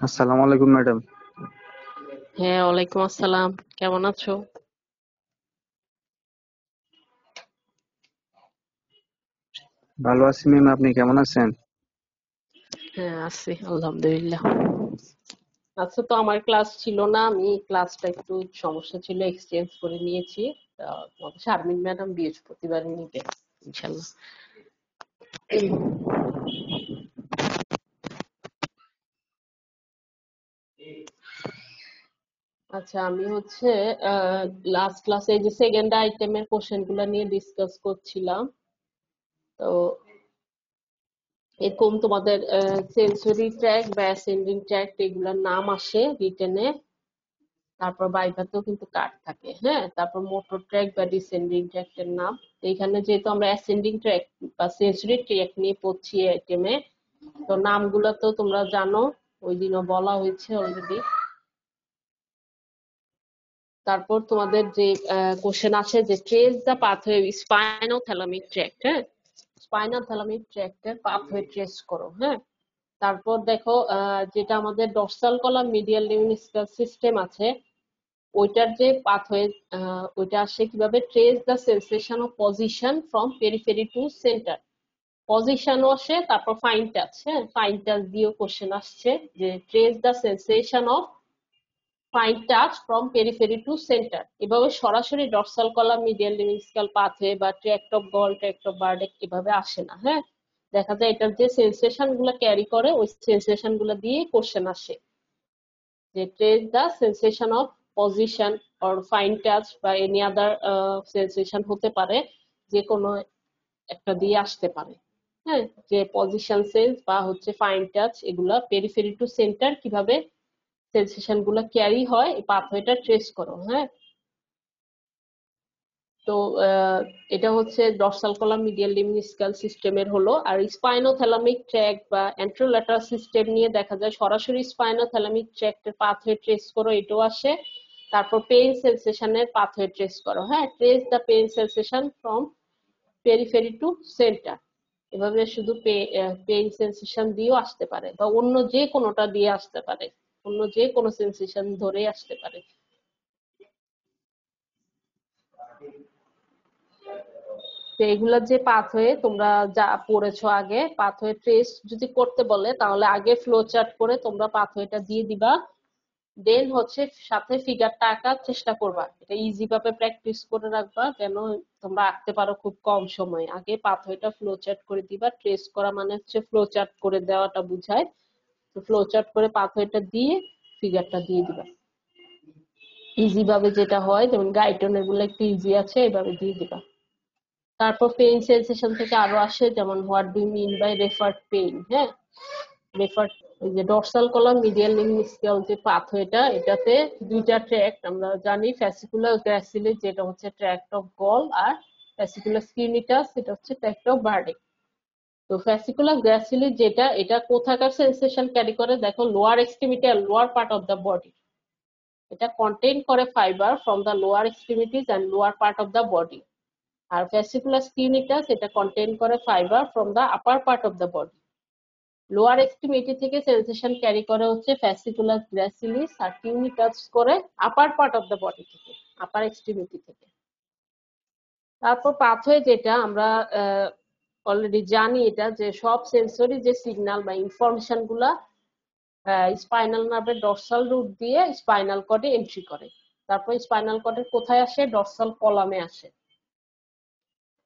আসসালামু আলাইকুম ম্যাডাম। হ্যাঁ, ওয়ালাইকুম আসসালাম। কেমন আছো? ভালো আছি ম্যাম, আপনি কেমন আছেন? হ্যাঁ, আছি আলহামদুলিল্লাহ। আচ্ছা, তো আমার ক্লাস ছিল না, আমি ক্লাসটা একটু সমস্যা ছিল, এক্সচেঞ্জ করে নিয়েছি। তোমাদের শারমিন ম্যাডাম বৃহস্পতিবার নিবে ইনশাল্লাহ। আচ্ছা, আমি হচ্ছে লাস্ট ক্লাসে যে সেকেন্ড আইটেমের কোশ্চেন গুলা নিয়ে ডিসকাস করছিলাম। তো এরকম তোমাদের সেন্সরি ট্র্যাক বা অ্যাসেন্ডিং ট্র্যাক এগুলার নাম আসে রিটেনে। তারপর বাইপাতেও কিন্তু কাট থাকে, হ্যাঁ। তারপর মোটর ট্র্যাক বা ডিসেন্ডিং ট্র্যাকের নাম। তো এখানে যেহেতু আমরা অ্যাসেন্ডিং ট্র্যাক বা সেন্সরি ট্র্যাক নিয়ে পড়ছি আইটেমে, তো নামগুলো তো তোমরা জানো, ওই দিনও বলা হয়েছে অলরেডি। তারপর তোমাদের যে কোশ্চেন আসে যে trace the pathway spinal thalamic tract, হ্যাঁ। স্পাইনাল থ্যালামিক ট্র্যাক্টের পাথওয়ে ট্রেস করো, হ্যাঁ। তারপর দেখো যেটা আমাদের dorsal column medial lemniscal system আছে, ওইটার যে পাথওয়ে, ওইটা আসে কিভাবে, trace the sensation of position from periphery to centre. পজিশনও আসে, তারপর ফাইন টাচ, হ্যাঁ, ফাইন টাচ দিয়েও কোশ্চেন আসছে যে trace the sensation of fine touch from periphery to centre. এভাবে সরাসরি dorsal column medial limbal pathway বা tract of Goll, tract of Burdach এভাবে আসে না, হ্যাঁ। দেখা যায় এটার যে সেন্সেশন গুলা ক্যারি করে ওই সেন্সেশন গুলা দিয়ে কোশ্চেন আসে যে trace the sensation of position or fine touch বা এনি আদার সেন্সেশন হতে পারে, যে কোনো একটা দিয়ে আসতে পারে, হ্যাঁ। যে পজিশন সেন্স বা হচ্ছে ফাইন টাচ এগুলা পেরিফেরি টু সেন্টার কিভাবে সেন্সেশন গুলা ক্যারি হয় এই পাথওয়েটা ট্রেস করো, হ্যাঁ। তো আহ, এটা হচ্ছে ডর্সাল কলাম মিডিয়াল লিম্বাল সিস্টেমের হলো। আর স্পাইনোথ্যালামিক ট্র্যাক বা অ্যান্ট্রোল্যাটারাল সিস্টেম নিয়ে দেখা যায় সরাসরি স্পাইনোথ্যালামিক ট্র্যাক্টের পাথওয়ে ট্রেস করো, এটাও আসে। তারপর পেইন সেন্সেশনের পাথওয়ে ট্রেস করো, হ্যাঁ, trace the pain sensation from periphery to centre. এভাবে শুধু পেইন সেন্সেশন দিয়েও আসতে পারে বা অন্য যে কোনোটা দিয়ে আসতে পারে, অন্য যে কোনো সেন্সেশন ধরে আসতে পারে। তো এগুলার যে পাথওয়ে তোমরা যা পড়েছো আগে, পাথওয়ে ট্রেস যদি করতে বলে তাহলে আগে ফ্লো চার্ট করে তোমরা পাথওয়েটা দিয়ে দিবা। দেন হচ্ছে সাথে ফিগারটা আঁকার চেষ্টা করবা, এটা ইজি ভাবে প্র্যাকটিস করে রাখবা যেন তোমরা আঁকতে পারো খুব কম সময়ে। আগে পাথওয়েটা ফ্লো চার্ট করে দিবা, ট্রেস করা মানে হচ্ছে ফ্লো চার্ট করে দেওয়াটা বুঝায়। তো ফ্লো চার্ট করে পাথওয়েটা দিয়ে ফিগারটা দিয়ে দিবা ইজি ভাবে, যেটা হয় যেমন গাইটন এগুলো একটু ইজি আছে, এভাবে দিয়ে দিবা। তারপর পেইন সেন্সেশন থেকে আরো আসে, যেমন what do mean by referred pain, হ্যাঁ। রেফার্ড, ওই যে ডর্সাল কলাম মিডিয়াল লিম্বাল যে পাথওয়েটা, এটাতে দুইটা ট্র্যাক্ট আমরা জানি, ফ্যাসিকুলার গ্র্যাসিলি যেটা হচ্ছে ট্র্যাক্ট অফ গল, আর ফ্যাসিকুলার স্কিনিটাস এটা হচ্ছে ট্র্যাক্ট অফ বার্ডিং। তো ফ্যাসিকুলার গ্র্যাসিলি যেটা, এটা কোথাকার সেন্সেশন ক্যারি করে দেখো, লোয়ার এক্সট্রিমিটি আর lower part of the body. এটা কন্টেইন করে fibre from the lower extremities and lower part of the body. আর ফ্যাসিকুলার স্কিউনিটাস এটা কন্টেইন করে fibre from the upper part of the body. Lower extremity থেকে sensation carry করে হচ্ছে fascicular gracilis, আর cuneatus করে upper part of the body থেকে, upper extremity থেকে। তারপর পাথওয়ে যেটা আমরা অলরেডি জানি, এটা যে সব সেন্সরি যে সিগন্যাল বা ইনফরমেশন গুলা স্পাইনাল নার্ভের ডর্সাল রুট দিয়ে স্পাইনাল কর্ডে এন্ট্রি করে। তারপর স্পাইনাল কর্ডের কোথায় আসে, ডর্সাল কলামে আসে।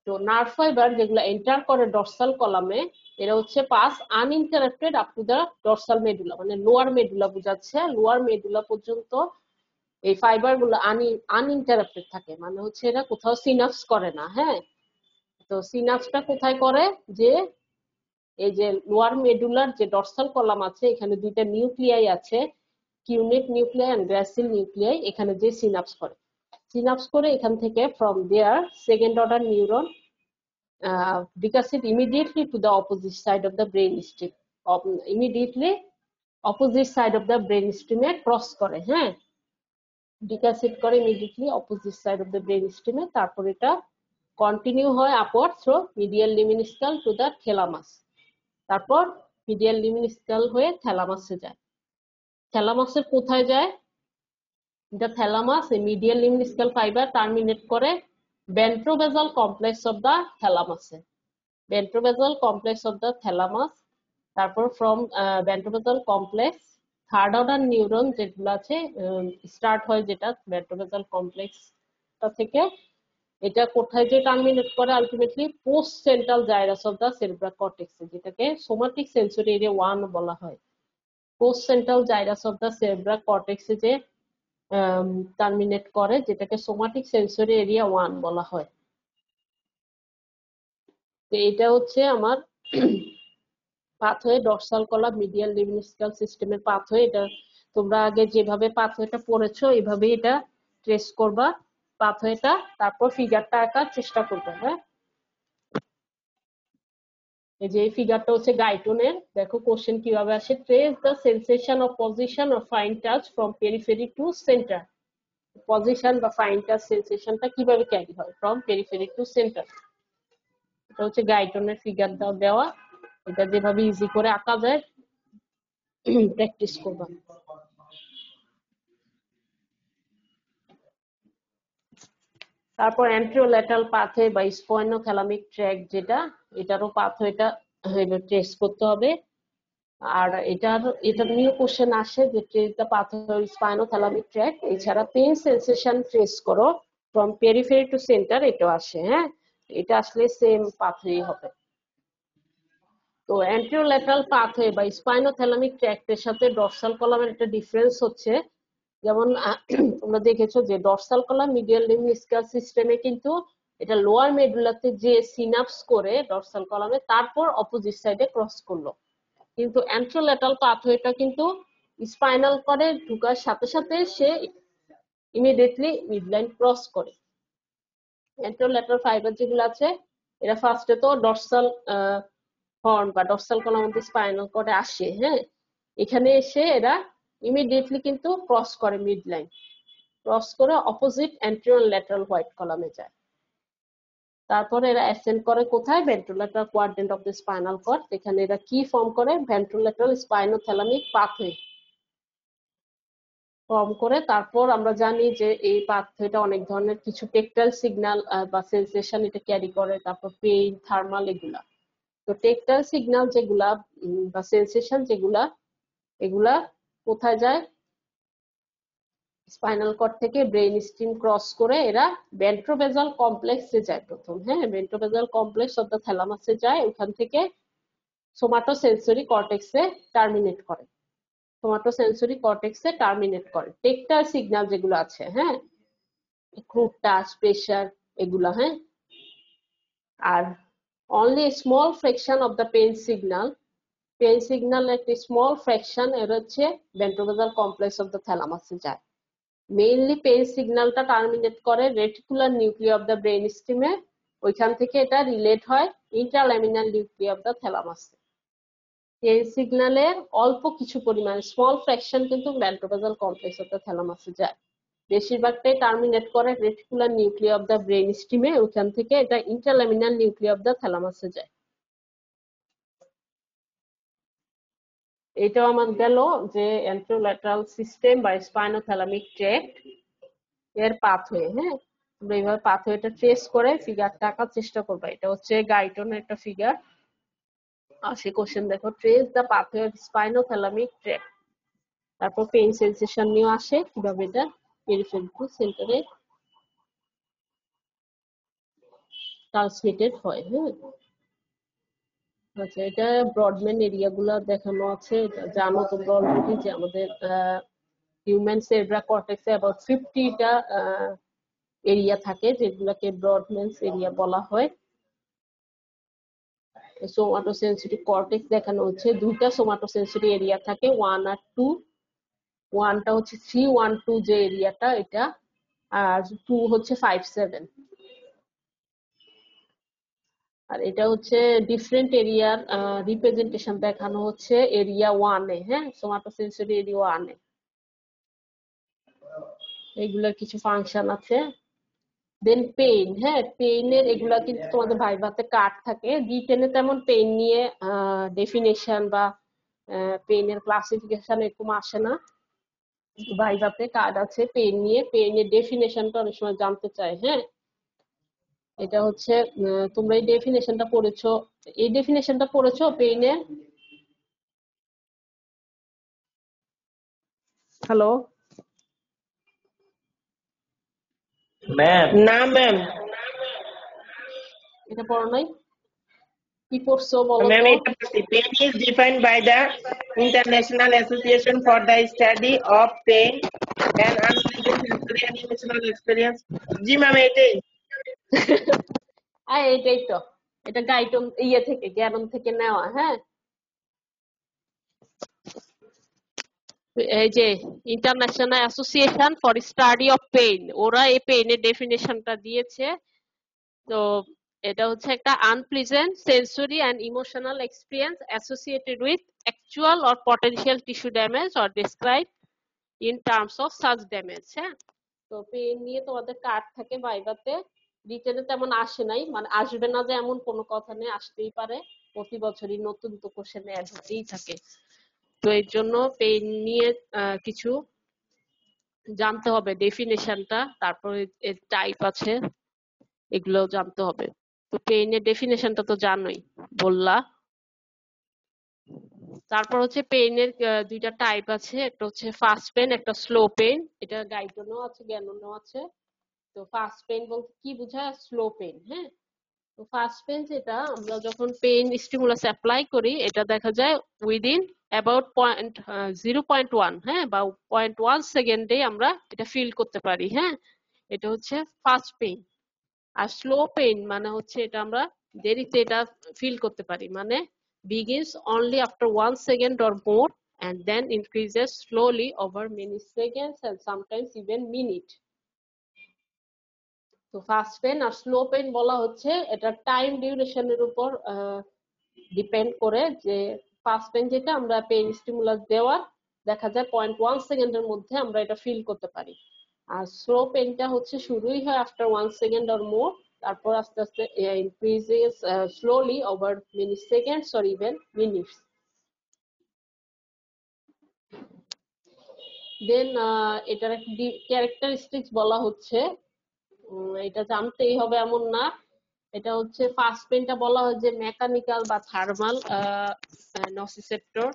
তো নার্ভ ফাইবার যেগুলো এন্টার করে ডর্সাল কলামে, এরা হচ্ছে pass uninterrupted up to the dorsal medulla, মানে লোয়ার মেডুলা বোঝাচ্ছে, লোয়ার মেডুলা পর্যন্ত এই ফাইবার গুলো আনইন্টারাপ্টেড থাকে, মানে হচ্ছে এরা কোথাও সিনাপস করে না, হ্যাঁ। তো সিনাপসটা কোথায় করে, যে এই যে লোয়ার মেডুলার যে ডর্সাল কলাম আছে, এখানে দুইটা নিউক্লিয়াই আছে, cuneate nuclei and gracile nuclei, এখানে যে সিনাপস করে, সিনাপস করে এখান থেকে from their second order neuron decussate immediately to the opposite side of the brain stem, immediately opposite side of the brain stem এ ক্রস করে, হ্যাঁ। ডিকাসিট করে immediately opposite side of the brain স্টেমে, তারপর এটা কন্টিনিউ হয় upward through medial lemniscal to the thalamus, তারপর medial lemniscal হয়ে থ্যালামাসে যায়। থ্যালামাসের কোথায় যায়? এটা থ্যালামাস এই মিডিয়াল লিম্বস্কাল ফাইবার টার্মিনেট করে ভেন্ট্রোবেসাল কমপ্লেক্স অফ দা থ্যালামাসে। Ventrobasal complex of the thalamus, তারপর from ventrobasal complex third order neuron যেগুলো আছে স্টার্ট হয় যেটা ভেন্ট্রোবেসাল কমপ্লেক্সটা থেকে, এটা কোথায় যে টার্মিনেট করে ultimately post central gyrus of the cerebral কর্টেক্সে, যেটাকে সোমাটিক সেন্সরি এরিয়া 1 বলা হয়। Post central gyrus of the cerebral কর্টেক্সে যে টার্মিনেট করে, যেটাকে সোমাটিক সেন্সরি এরিয়া 1 বলা হয়। তো এটা হচ্ছে আমার পাথওয়ে, ডর্সাল কলাম মিডিয়াল লিম্বস্কাল সিস্টেমের পাথওয়ে। এটা তোমরা আগে যেভাবে পাথওয়েটা পড়েছো এইভাবেই এটা ট্রেস করবা পাথওয়েটা, তারপর ফিগারটা আঁকার চেষ্টা করবে। হ্যাঁ, এই যে এই ফিগারটা হচ্ছে গাইটনের। দেখো কোশ্চেন কিভাবে আসে, trace the sensation of position of fine touch from periphery to centre. Position বা ফাইন টাচ সেন্সেশনটা কিভাবে ক্যারি হয় ফ্রম পেরিফেরি টু সেন্টার। এটা হচ্ছে গাইটনের ফিগার দেওয়া। এটা যেভাবে ইজি করে আঁকা যায় প্র্যাকটিস করবা। তারপর অ্যান্টেরোল্যাটারাল পাথওয়ে বা স্পাইনোথ্যালামিক ট্র্যাক্ট যেটা, এটারও পাথওয়েটা ট্রেস করতে হবে। আর এটা নিয়ে কোশ্চেন আসে যে ট্রেস দ্য পাথওয়ে স্পাইনোথ্যালামিক ট্র্যাক্ট, এছাড়া পেইন সেন্সেশন ট্রেস করো ফ্রম পেরিফেরি টু সেন্টার, এটা আসে। হ্যাঁ, এটা আসলে সেম পাথওয়ে হবে। তো অ্যান্টেরোল্যাটারাল পাথওয়ে বা স্পাইনোথ্যালামিক ট্র্যাক্টের সাথে ডর্সাল কলামের একটা ডিফারেন্স হচ্ছে, যেমন তোমরা দেখেছো যে ডর্সাল কলাম মিডিয়াল লিম্বস্কাল সিস্টেমে কিন্তু এটা লোয়ার মেডুলাতে যে সিনাপস করে ডর্সাল কলামে, তারপর অপোজিট সাইডে ক্রস করলো। কিন্তু অ্যান্টেরোল্যাটারাল পাথওয়েটা কিন্তু স্পাইনাল কর্ডে ঢোকার সাথে সাথে সে ইমিডিয়েটলি মিডলাইন ক্রস করে। অ্যান্টেরোল্যাটারাল ফাইবার যেগুলো আছে এরা ফার্স্টে তো ডর্সাল হর্ন বা ডর্সাল কলাম অফ স্পাইনাল কর্ডে আসে। হ্যাঁ, এখানে এসে এরা ইমিডিয়েটলি কিন্তু ক্রস করে মিডলাইন, ক্রস করে অপোজিট অ্যান্টেরিয়র ল্যাটারাল হোয়াইট কলামে যায়। তারপরে এরা অ্যাসেন্ড করে কোথায়? Ventrolateral quadrant of the spinal cord. এখানে এরা কি ফর্ম করে? ভেন্ট্রোল্যাটারাল স্পাইনোথ্যালামিক পাথওয়ে ফর্ম করে। তারপর আমরা জানি যে এই পাথওয়েটা অনেক ধরনের কিছু টেকটাইল সিগন্যাল বা সেন্সেশন এটা ক্যারি করে, তারপর পেইন, থার্মাল এগুলা। তো টেকটাইল সিগন্যাল যেগুলা বা সেন্সেশন যেগুলা, এগুলা কোথায় যায়? স্পাইনাল কর্ড থেকে ব্রেইন স্টিম ক্রস করে এরা ভেন্ট্রোবেসাল কমপ্লেক্সে যায় প্রথম। হ্যাঁ, ভেন্ট্রোবেসাল কমপ্লেক্স অফ দ্য থ্যালামাসে যায়, ওখান থেকে সোমাটোসেন্সরি কর্টেক্সে টার্মিনেট করে। সোমাটোসেন্সরি কর্টেক্সে টার্মিনেট করে টেকটাইল সিগন্যাল যেগুলো আছে। হ্যাঁ, ক্রুড টাচ, প্রেসার এগুলা। হ্যাঁ, আর only small fraction of the pain signal একটা স্মল ফ্র্যাকশন এর হচ্ছে ভেন্ট্রোবেসাল কমপ্লেক্স অফ দ্য থ্যালামাসে যায়। মেইনলি পেইন সিগন্যালটা টার্মিনেট করে reticular nucleus of the brain স্টিমে, ওইখান থেকে এটা রিলেট হয় ইন্ট্রাল্যামিনার নিউক্লিয়াস অফ দ্য থ্যালামাসে। পেইন সিগন্যালের অল্প কিছু পরিমাণ স্মল ফ্র্যাকশন কিন্তু ভেন্ট্রোবেসাল কমপ্লেক্স অফ দ্য থ্যালামাসে যায়, বেশিরভাগটাই টার্মিনেট করে reticular nucleus of the brain স্টিমে, ওইখান থেকে এটা ইন্ট্রাল্যামিনার নিউক্লিয়াস অফ দ্য থ্যালামাসে যায়। এটাও আমার গেল যে অ্যান্টেরোল্যাটারাল সিস্টেম বা স্পাইনোথ্যালামিক ট্র্যাক্ট এর পাথওয়ে। হ্যাঁ, তোমরা এইভাবে পাথওয়েটা ট্রেস করে ফিগারটা আঁকার চেষ্টা করবে। এটা হচ্ছে গাইটনের একটা ফিগার। আসে কোশ্চেন, দেখো trace the pathway of spinothalamic tract. তারপর পেইন সেন্সেশন নিয়ে আসে কিভাবে এটা পেরিফেরি টু সেন্টারে ট্রান্সমিটেড হয়। হ্যাঁ, আচ্ছা, এটা ব্রডম্যান এরিয়া গুলা দেখানো আছে। জানো তোমরা অলরেডি যে আমাদের হিউম্যান সেরেব্রাল কর্টেক্সে অ্যাবাউট 50টা এরিয়া থাকে, যেগুলোকে ব্রডম্যানস এরিয়া বলা হয়। সোমাটোসেন্সরি কর্টেক্স দেখানো হচ্ছে, দুইটা সোমাটোসেন্সরি এরিয়া থাকে, 1 আর 2। 1টা হচ্ছে 312 যে এরিয়াটা এটা, আর 2 হচ্ছে 57। আর এটা হচ্ছে ডিফারেন্ট এরিয়ার রিপ্রেজেন্টেশন দেখানো হচ্ছে এরিয়া 1 এ। হ্যাঁ, সোমাটোসেন্সরি এরিয়া 1 এ এগুলার কিছু ফাংশন আছে। দেন পেইন। হ্যাঁ, পেইনের এগুলা কিন্তু তোমাদের ভাইভাতে কাট থাকে, রিটেনে তেমন পেইন নিয়ে ডেফিনেশন বা পেইনের ক্লাসিফিকেশন এরকম আসে না। ভাইভাতে কার্ড আছে পেইন নিয়ে, পেইনের ডেফিনেশনটা অনেক সময় জানতে চায়। হ্যাঁ, এটা হচ্ছে তোমরা এই ডেফিনেশনটা পড়েছো, পেইনের? হ্যালো, ম্যাম না ম্যাম, এটা পড়ো নাই? কি পড়ছো বলো ম্যাম তো? এটা বলছি, pain is defined by the International Association for the Study of Pain and unpleasant sensory and emotional experience. জি ম্যাম এটাই। এটাই তো, এটা গাইটন ইয়ে থেকে, জ্ঞানম থেকে নেওয়া। হ্যাঁ, এই যে international Association for study of pain, ওরা এই পেইনের ডেফিনেশনটা দিয়েছে। তো এটা হচ্ছে একটা unpleasant sensory and emotional experience associated with actual or potential tissue damage or describe in terms of such damage. হ্যাঁ, তো পেইন নিয়ে তোমাদের কার্ড থাকে ভাইভাতে, রিটেনে তেমন আসে নাই, মানে আসবে না যে এমন কোনো কথা নেই, আসতেই পারে, প্রতি বছরই নতুন তো কোশ্চেন অ্যাড হতেই থাকে। তো এর জন্য পেইন নিয়ে কিছু জানতে হবে, ডেফিনেশনটা, তারপরে এর টাইপ আছে, এগুলো জানতে হবে। তো পেইনের ডেফিনেশনটা তো জানোই, বললা। তারপর হচ্ছে পেইনের দুইটা টাইপ আছে, একটা হচ্ছে ফাস্ট পেইন, একটা স্লো পেইন। এটা গাইডনও আছে, জ্ঞানও আছে। তো ফাস্ট পেইন বলতে কি বোঝায়, স্লো পেইন। হ্যাঁ, তো ফাস্ট পেইন যেটা, আমরা যখন পেইন স্টিমুলাস অ্যাপ্লাই করি, এটা দেখা যায় উইদিন অ্যাবাউট 0.1, হ্যাঁ, বা 0.1 সেকেন্ডে আমরা এটা ফিল করতে পারি। হ্যাঁ, এটা হচ্ছে ফাস্ট পেইন। আর স্লো পেইন মানে হচ্ছে এটা আমরা দেরিতে এটা ফিল করতে পারি, মানে begins only after 1 second or more and then increases slowly over many seconds and sometimes even minute। তো ফাস্ট পেন আর স্লো পেন বলা হচ্ছে এটা টাইম ডিউরেশনের উপর ডিপেন্ড করে, যে ফাস্ট পেন যেটা আমরা পেন স্টিমুলাস দেওয়ার দেখা যায় 0.1 সেকেন্ডের মধ্যে আমরা এটা ফিল করতে পারি। আর স্লো পেনটা হচ্ছে শুরুই হয় আফটার 1 সেকেন্ড অর মোর, তারপর আস্তে আস্তে increases slowly over mini seconds or even minutes. Then এটার একটা ক্যারেক্টারিস্টিক্স বলা হচ্ছে, এটা জানতেই হবে এমন না। এটা হচ্ছে ফাস্ট পেনটা বলা হয় যে মেকানিক্যাল বা থার্মাল নসিসেপ্টর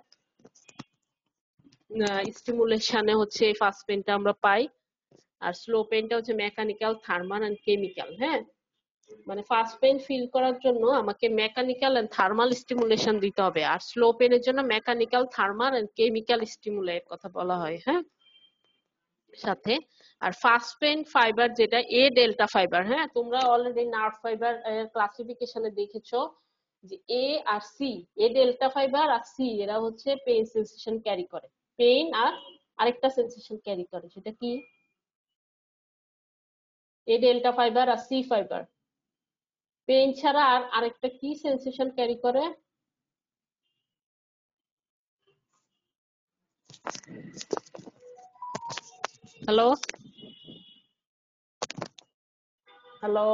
স্টিমুলেশনে হচ্ছে এই ফাস্ট পেনটা আমরা পাই। আর স্লো পেনটা হচ্ছে মেকানিক্যাল, থার্মাল এন্ড কেমিক্যাল। হ্যাঁ, মানে ফাস্ট পেন ফিল করার জন্য আমাকে মেকানিক্যাল এন্ড থার্মাল স্টিমুলেশন দিতে হবে, আর স্লো পেনের জন্য মেকানিক্যাল, থার্মাল এন্ড কেমিক্যাল স্টিমুলের কথা বলা হয়। হ্যাঁ, সাথে আর ফাস্ট পেইন ফাইবার যেটা এ ডেল্টা ফাইবার। হ্যাঁ, তোমরা অলরেডি নার্ভ ফাইবার ক্লাসিফিকেশনে দেখেছো যে এ আর সি, এ ডেল্টা ফাইবার আর সি, এরা হচ্ছে পেইন সেন্সেশন ক্যারি করে। পেইন আর আরেকটা সেন্সেশন ক্যারি করে, সেটা কি? এ ডেল্টা ফাইবার আর সি ফাইবার পেইন ছাড়া আর আরেকটা কি সেন্সেশন ক্যারি করে? Hello, hello.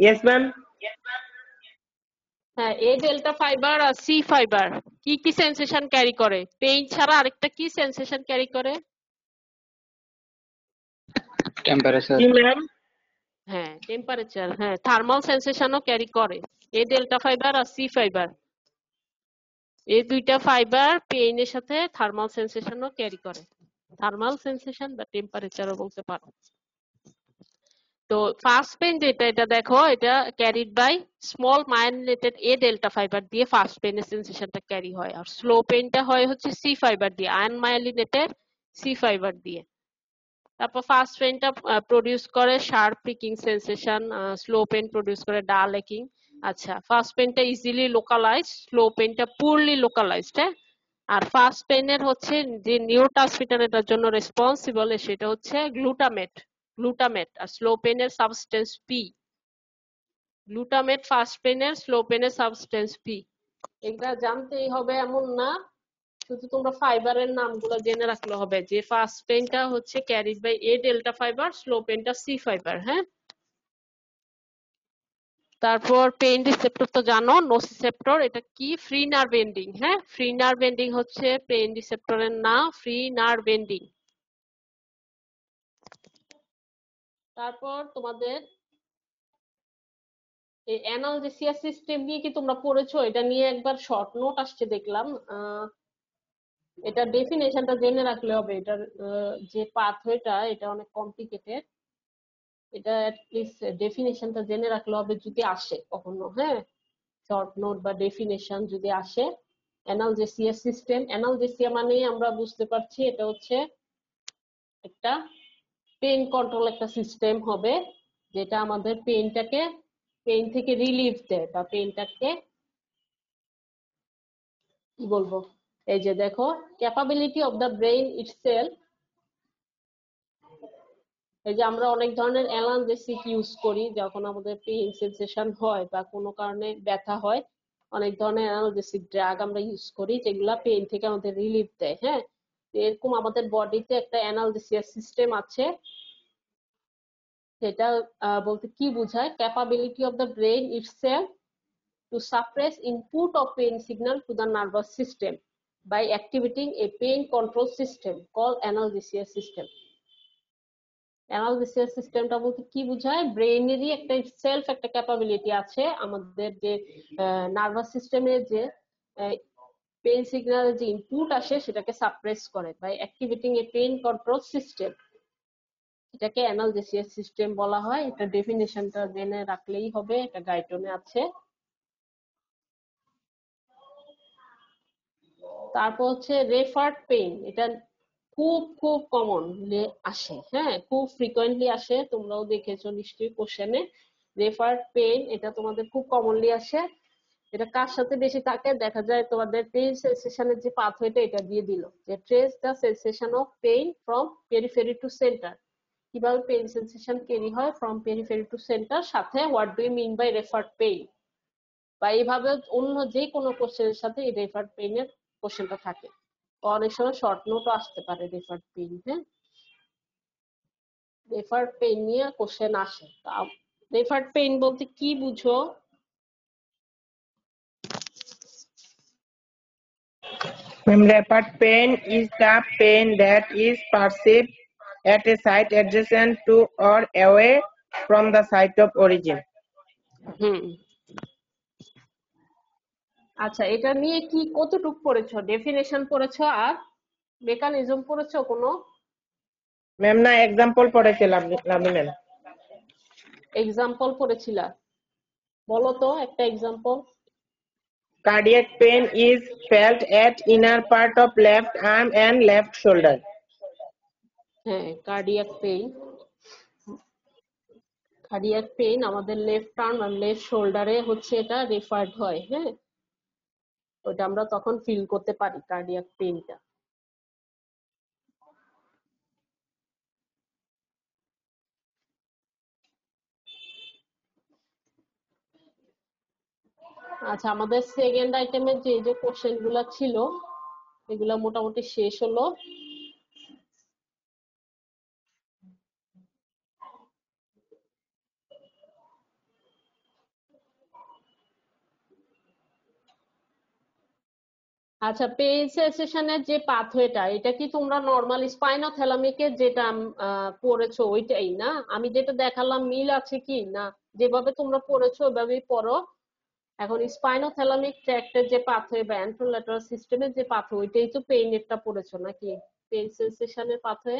Yes ma'am. হ্যাঁ, এ ডেল্টা ফাইবার আর সি ফাইবার কি কি সেন্সেশন ক্যারি করে? পেইন ছাড়া আরেকটা কি সেন্সেশন ক্যারি করে? টেম্পারেচার। জি ম্যাম। হ্যাঁ, টেম্পারেচার। হ্যাঁ, থার্মাল সেন্সেশনও ক্যারি করে এ ডেল্টা ফাইবার আর সি ফাইবার। এই দুইটা ফাইবার পেইনের সাথে থার্মাল সেন্সেশনও ক্যারি করে, থার্মাল সেন্সেশন বা টেম্পারেচারও বলতে পারো। তো ফাস্ট পেইন যেটা, এটা দেখো, এটা carried by small myelinated A delta fibre দিয়ে ফাস্ট পেইনের সেন্সেশনটা ক্যারি হয়। আর স্লো পেইনটা হয় হচ্ছে সি ফাইবার দিয়ে, আয়ন মায়োলিনেটেড সি ফাইবার দিয়ে। তারপর ফাস্ট পেইনটা প্রডিউস করে sharp pricking sensation, slow pain produce করে ডাল একিং। আচ্ছা, ফাস্ট পেইনটা ইজিলি লোকালাইজ, স্লো পেইনটা পুরলি লোকালাইজড। হ্যাঁ, আর ফাস্ট পেইনের হচ্ছে যে নিউরোট্রান্সমিটার এটার জন্য রেসপন্সিবল, সেটা হচ্ছে গ্লুটামেট আর স্লো পেইনের সাবস্টেন্স পি। গ্লুটামেট ফাস্ট পেইনের, স্লো পেইনের সাবস্টেন্স পি। এটা জানতেই হবে এমন না, শুধু তোমরা ফাইবারের নামগুলো জেনে রাখলে হবে, যে ফাস্ট পেইনটা হচ্ছে carried by A delta fibre, slow পেইনটা সি ফাইবার। হ্যাঁ, তারপর পেইন রিসেপ্টর তো জানো, নোসিসেপ্টর এটা কি? Free nerve ending. হ্যাঁ, ফ্রি নার্ভ এন্ডিং হচ্ছে পেইন রিসেপ্টরের নাম, ফ্রি নার্ভ এন্ডিং। তারপর তোমাদের এই অ্যানালজেসিয়া সিস্টেম নিয়ে কি তোমরা পড়েছো? এটা নিয়ে একবার শর্ট নোট আসছে দেখলাম। এটা ডেফিনেশনটা জেনে রাখলে হবে। এটার যে পাথওয়েটা এটা অনেক কমপ্লিকেটেড। এটা অ্যাটলিস্ট ডেফিনেশনটা জেনে রাখলে হবে যদি আসে কখনো। হ্যাঁ, শর্ট নোট বা ডেফিনেশন যদি আসে। অ্যানালজেসিয়া সিস্টেম, অ্যানালজেসিয়া মানে আমরা বুঝতে পারছি এটা হচ্ছে একটা পেইন কন্ট্রোল একটা সিস্টেম হবে, যেটা আমাদের পেইন থেকে রিলিফ দেয় বা পেইনটাকে কি বলবো, এই যে দেখো, capability of the brain itself. এই যে আমরা অনেক ধরনের অ্যানালজেসিক ইউজ করি যখন আমাদের পেইন সেনসেশন হয় বা কোনো কারণে ব্যথা হয়। অনেক ধরনের অ্যানালজেসিক ড্রাগ আমরা ইউজ করি যেগুলা পেইন থেকে আমাদের রিলিফ দেয়। হ্যাঁ, এরকম আমাদের বডিতে একটা অ্যানালজেসিয়া সিস্টেম আছে। সেটা বলতে কি বোঝায়? Capability of the brain itself to suppress input of pain signal to the nervous system by activating a pain control system called analgesia system. Analgesia সিস্টেমটা বলতে কি বোঝায়? ব্রেইনেরই একটা সেলফ একটা ক্যাপাবিলিটি আছে আমাদের যে নার্ভাস সিস্টেমে যে পেইন সিগন্যাল যে ইনপুট আসে সেটাকে সাপ্রেস করে by activating a pain control system. এটাকে অ্যানালজেসিয়া সিস্টেম বলা হয়। এটা ডেফিনেশনটা জেনে রাখলেই হবে, এটা গাইডলাইনে আছে। তারপর হচ্ছে রেফার্ড পেইন, এটা খুব খুব কমন আসে। হ্যাঁ, খুব ফ্রিকোয়েন্টলি আসে, তোমরাও দেখেছো নিশ্চয়ই কোশ্চেনে। রেফার্ড পেইন এটা তোমাদের খুব কমনলি আসে। এটা কার সাথে বেশি থাকে? দেখা যায় তোমাদের পেইন সেন্সেশনের যে পাথওয়েটা এটা দিয়ে দিল যে trace the sensation of pain from periphery to centre. কিভাবে পেইন সেন্সেশন ক্যারি হয় ফ্রম পেরিফেরি টু সেন্টার, সাথে what do you mean by referred pain. বা এইভাবে অন্য যে কোনো কোশ্চেনের সাথে এই রেফার্ড পেইনের কোশ্চেনটা থাকে। অনেক সময় শর্ট নোটও আসতে পারে রেফার্ড পেইন। হ্যাঁ, রেফার্ড পেইন নিয়ে কোশ্চেন আসে। রেফার্ড পেইন বলতে কি বুঝো? Referred pain is the pain that is perceived at a site adjacent to or away from the site of origin. হুম, আচ্ছা, এটা নিয়ে কি কতটুকু পড়েছো? ডেফিনেশন পড়েছো আর মেকানিজম পড়েছো কোনো? ম্যাম না, এক্সাম্পল পড়েছিলাম লামি ম্যাম। এক্সাম্পল পড়েছিলা? বলো তো একটা example. Cardiac pain is felt at inner part of left arm and left shoulder. হ্যাঁ, কার্ডিয়াক পেইন আমাদের লেফট আর্ম আর লেফট শোল্ডারে হচ্ছে এটা রেফার্ড হয়। হ্যাঁ, ওটা আমরা তখন ফিল করতে পারি কার্ডিয়াক পেইনটা। আচ্ছা, আমাদের সেকেন্ড আইটেমের যে যে কোশ্চেন গুলা ছিল এগুলা মোটামুটি শেষ হলো। আচ্ছা, পেইন সেন্সেশনের যে পাথওয়েটা এটা কি তোমরা নরমাল স্পাইনোথ্যালামিকের যেটা পড়েছো ওইটাই না? আমি যেটা দেখালাম মিল আছে কি না? যেভাবে তোমরা পড়েছো ওইভাবেই পড়ো। এখন স্পাইনোথ্যালামিক ট্র্যাক্টের যে পাথওয়ে বা অ্যান্ট্রোল্যাটারাল সিস্টেমের যে পাথওয়ে ওইটাই তো পেইনেরটা পড়েছো নাকি? পেইন সেন্সেশনের pathway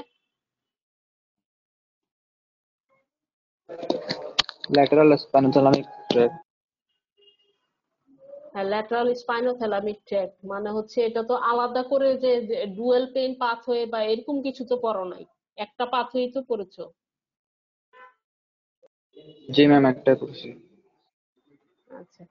lateral spinothalamic tract. Lateral spinothalamic tract মানে হচ্ছে এটা তো আলাদা করে যে ডুয়েল পেইন পাথওয়ে বা এরকম কিছু তো পড়ো নাই, একটা পাথওয়েই তো পড়েছো। জি ম্যাম, একটাই পড়ছি। আচ্ছা,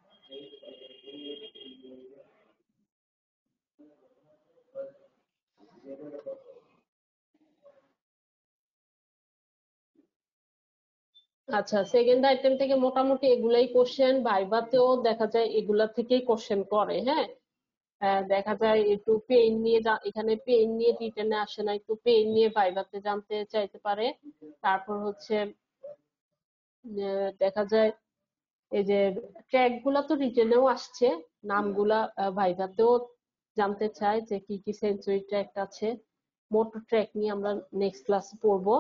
আচ্ছা, সেকেন্ড আইটেম থেকে মোটামুটি এগুলাই কোশ্চেন, ভাইভাতেও দেখা যায় এগুলা থেকেই কোশ্চেন করে। হ্যাঁ, দেখা যায় একটু পেইন নিয়ে এখানে পেইন নিয়ে রিটেনে আসে না, একটু পেইন নিয়ে ভাইভাতে জানতে চাইতে পারে। তারপর হচ্ছে দেখা যায় এই যে ট্র্যাক গুলা তো রিটেনেও আসছে, নামগুলা ভাইভাতেও জানতে চাই যে কি কি সেন্সরি ট্র্যাক আছে। মোটর ট্র্যাক নিয়ে আমরা নেক্সট ক্লাসে পড়বো,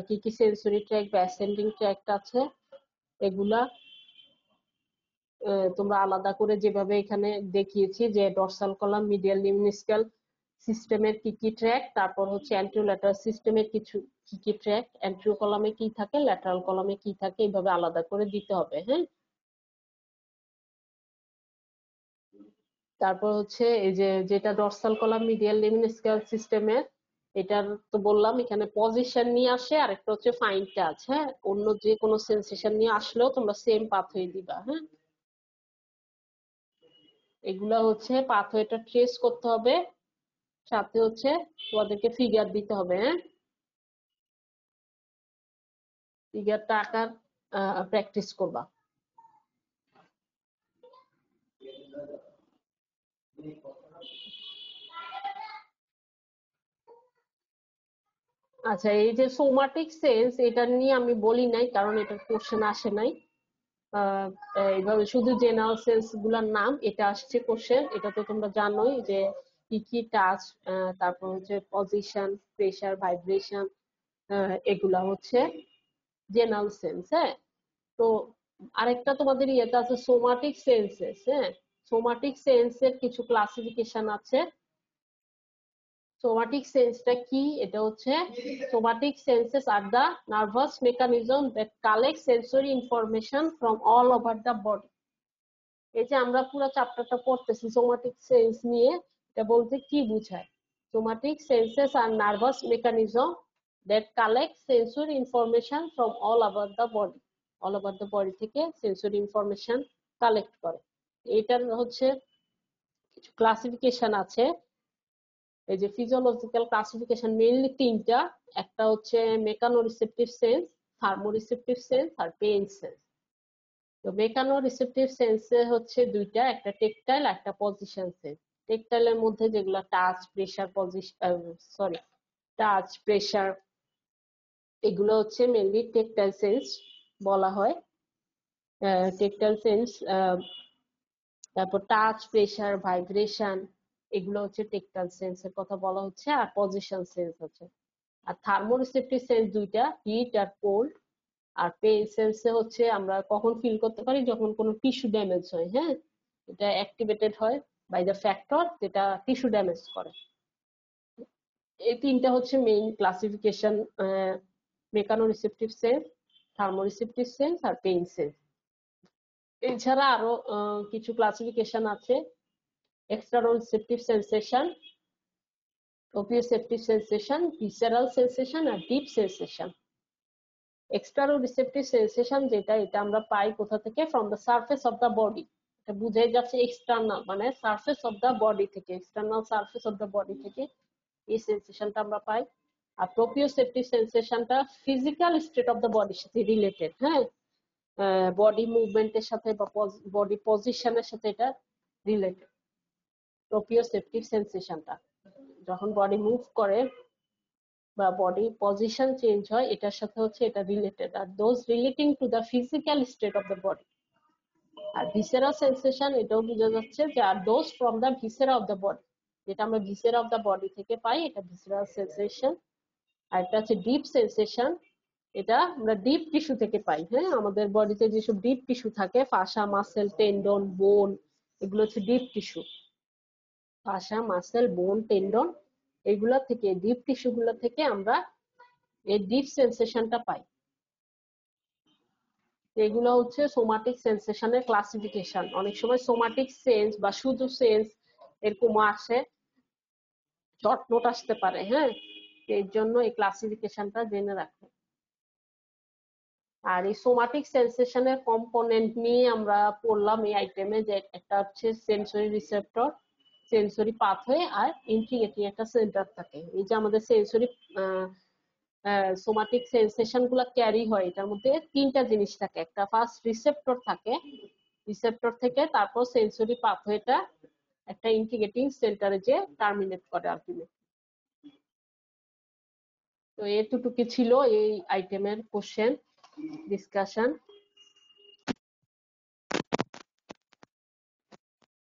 কি কি সেন্সরি ট্র্যাক বা অ্যাসেন্ডিং ট্র্যাক আছে এগুলা তোমরা আলাদা করে যেভাবে এখানে দেখিয়েছি যে ডরসাল কলাম, মিডিয়াল লিমনিসকাল সিস্টেমের কি কি ট্র্যাক, তারপর হচ্ছে অ্যান্টিওল্যাটারাল সিস্টেমের কিছু কি কি ট্র্যাক, অ্যান্টিরো কলামে কি থাকে, ল্যাটারাল কলামে কি থাকে, এইভাবে আলাদা করে দিতে হবে। হ্যাঁ, তারপর হচ্ছে এই যে যেটা ডরসাল কলাম মিডিয়াল লিমনিসকাল সিস্টেমের, এটার তো বললাম এখানে পজিশন নিয়ে আসে, আর একটা হচ্ছে ফাইন টাচ। হ্যাঁ, অন্য যে কোনো সেন্সেশন নিয়ে আসলেও তোমরা সেম পাথওয়ে দিবা। হ্যাঁ, এগুলা হচ্ছে পাথওয়েটা ট্রেস করতে হবে, সাথে হচ্ছে তোমাদেরকে ফিগার দিতে হবে। হ্যাঁ, ফিগারটা আঁকার প্র্যাকটিস করবা। আচ্ছা, এই যে সোমাটিক সেন্স, এটা নিয়ে আমি বলি নাই কারণ এটার কোশ্চেন আসে নাই। আহ, এইভাবে শুধু জেনারেল সেন্স গুলার নাম এটা আসছে কোশ্চেন। এটা তো তোমরা জানোই যে কি কি টাচ, তারপর হচ্ছে পজিশন, প্রেসার, ভাইব্রেশন, এগুলা হচ্ছে জেনারেল সেন্স। হ্যাঁ, তো আরেকটা তোমাদের ইয়েতে আছে সোমাটিক সেন্সেস। হ্যাঁ, সোমাটিক সেন্সের কিছু ক্লাসিফিকেশন আছে। সোমাটিক সেন্সটা কি? এটা হচ্ছে somatic senses are the nervous mechanism that collect sensory information from all over the body. এই যে আমরা পুরো চ্যাপ্টারটা পড়তেছি সোমাটিক সেন্স নিয়ে, এটা বলতে কি বোঝায়? সোমাটিক সেন্সেস আর nervous mechanism that collect sensory information from all over the body. All over the body থেকে সেন্সরি ইনফরমেশন কালেক্ট করে। এটার হচ্ছে কিছু ক্লাসিফিকেশন আছে। এই যে ফিজিওলজিক্যাল ক্লাসিফিকেশন মেইনলি তিনটা। একটা হচ্ছে mechanoreceptive sense, thermoreceptive sense আর পেইন সেন্স। তো মেকানো রিসেপটিভ সেন্সে হচ্ছে দুইটা, একটা টেকটাইল, একটা পজিশন সেন্স। টেকটাইলের মধ্যে যেগুলো টাচ, প্রেসার, টাচ, প্রেসার, এগুলো হচ্ছে মেইনলি টেকটাইল সেন্স বলা হয়। টেকটাইল সেন্স, তারপর টাচ, প্রেসার, ভাইব্রেশন, এগুলো হচ্ছে টেকটাইল সেন্সের কথা বলা হচ্ছে। আর পজিশন সেন্স হচ্ছে। আর থার্মোরিসেপটিভ সেন্স দুইটা, হিট আর কোল্ড। আর পেইন সেন্সে হচ্ছে আমরা কখন ফিল করতে পারি, যখন কোনো টিস্যু ড্যামেজ হয়। হ্যাঁ, এটা অ্যাক্টিভেটেড হয় বাই দ্য ফ্যাক্টর যেটা টিস্যু ড্যামেজ করে। এই তিনটা হচ্ছে main classification, mechanoreceptive sense, thermoreceptive sense আর পেইন সেন্স। এছাড়া আরো কিছু ক্লাসিফিকেশন আছে, exteroceptive sensation, proprioceptive sensation, visceral sensation আর ডিপ সেন্সেশন। এক্সটারোরিসেপটিভ সেন্সেশন যেটা, এটা আমরা পাই কোথা থেকে? From the surface of the body. এটা বুঝাই যাচ্ছে এক্সটার্নাল, মানে সারফেস অফ দ্য বডি থেকে, external surface of the body থেকে এই সেন্সেশনটা আমরা পাই। আর প্রোপ্রিওসেপটিভ সেন্সেশনটা ফিজিক্যাল স্টেট অফ দ্য বডির সাথে রিলেটেড। হ্যাঁ, বডি মুভমেন্টের সাথে বা বডি পজিশনের সাথে এটা রিলেটেড। প্রোপ্রিওসেপটিভ সেন্সেশনটা যখন বডি মুভ করে বা বডি পজিশন চেঞ্জ হয়, এটার সাথে হচ্ছে এটা রিলেটেড। আর those relating to the physical state of the body. আর ভিসেরাল সেন্সেশন, এটাও বোঝা যাচ্ছে যে আর those from the viscera of the body, যেটা আমরা ভিসেরা অফ দ্য বডি থেকে পাই, এটা ভিসেরাল সেন্সেশন। আর এটা হচ্ছে ডিপ সেন্সেশন, এটা আমরা ডিপ টিস্যু থেকে পাই। হ্যাঁ, আমাদের বডিতে যেসব ডিপ টিস্যু থাকে, ফাসা, মাসেল, টেন্ডন, বোন, এগুলো হচ্ছে ডিপ টিস্যু। ফাসা, মাসেল, বোন, টেন্ডন, এগুলা থেকে, ডিপ টিস্যু গুলা থেকে আমরা এই ডিপ সেন্সেশনটা পাই। এগুলো হচ্ছে সোমাটিক সেন্সেশনের ক্লাসিফিকেশন। অনেক সময় সোমাটিক সেন্স বা শুধু সেন্স এরকম আসে, শর্ট নোট আসতে পারে। হ্যাঁ, এর জন্য এই ক্লাসিফিকেশনটা জেনে রাখো। আর এই সোমাটিক সেন্সেশনের কম্পোনেন্ট নিয়ে আমরা পড়লাম এই আইটেমে, যে একটা হচ্ছে সেন্সরি রিসেপ্টর, সেন্সরি পাথওয়ে আর ইন্টিগ্রেটিং একটা সেন্টার থাকে। এই যে আমাদের সেন্সরি সোমাটিক সেন্সেশন গুলা ক্যারি হয়, এটার মধ্যে তিনটা জিনিস থাকে। একটা ফার্স্ট রিসেপ্টর থাকে, রিসেপ্টর থেকে তারপর সেন্সরি পাথওয়েটা একটা ইন্টিগ্রেটিং সেন্টারে যে টার্মিনেট করে আলটিমেটলি। তো এতটুকু ছিল এই আইটেমের কোশ্চেন ডিসকাশন।